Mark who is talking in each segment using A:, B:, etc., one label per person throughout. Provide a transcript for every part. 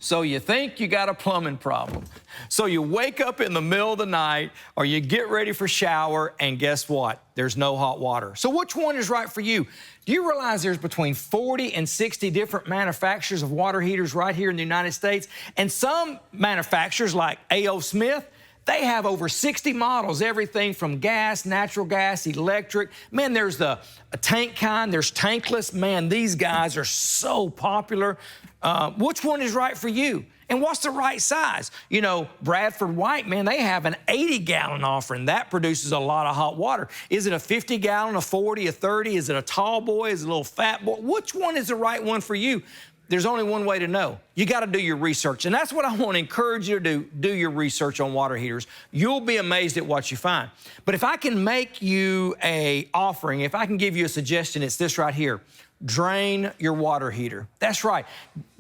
A: So you think you got a plumbing problem. So you wake up in the middle of the night or you get ready for shower and guess what? There's no hot water. So which one is right for you? Do you realize there's between 40 and 60 different manufacturers of water heaters right here in the United States? And some manufacturers like A.O. Smith, they have over 60 models, everything from gas, natural gas, electric. Man, there's the tank kind, there's tankless. Man, these guys are so popular. Which one is right for you? And what's the right size? You know, Bradford White, man, they have an 80-gallon offering. That produces a lot of hot water. Is it a 50-gallon, a 40, a 30? Is it a tall boy? Is it a little fat boy? Which one is the right one for you? There's only one way to know. You got to do your research. And that's what I want to encourage you to do. Do your research on water heaters. You'll be amazed at what you find. But if I can make you an offering, if I can give you a suggestion, it's this right here. Drain your water heater. That's right.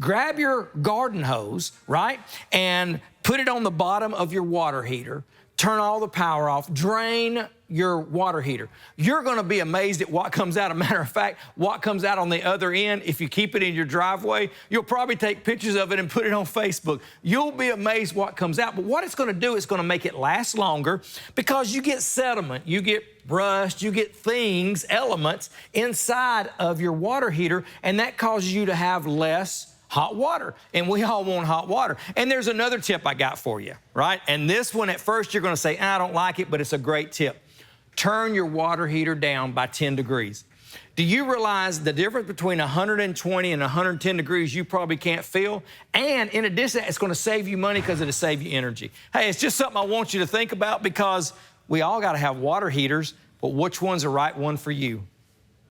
A: Grab your garden hose, right, and put it on the bottom of your water heater. Turn all the power off. Drain your water heater. You're going to be amazed at what comes out. As a matter of fact, what comes out on the other end, if you keep it in your driveway, you'll probably take pictures of it and put it on Facebook. You'll be amazed what comes out. But what it's going to do is going to make it last longer because you get sediment, you get rust, you get things, elements inside of your water heater, and that causes you to have less hot water, and we all want hot water. And there's another tip I got for you, right? And this one, at first, you're gonna say, I don't like it, but it's a great tip. Turn your water heater down by 10 degrees. Do you realize the difference between 120 and 110 degrees you probably can't feel? And in addition, it's gonna save you money because it'll save you energy. Hey, it's just something I want you to think about because we all gotta have water heaters, but which one's the right one for you?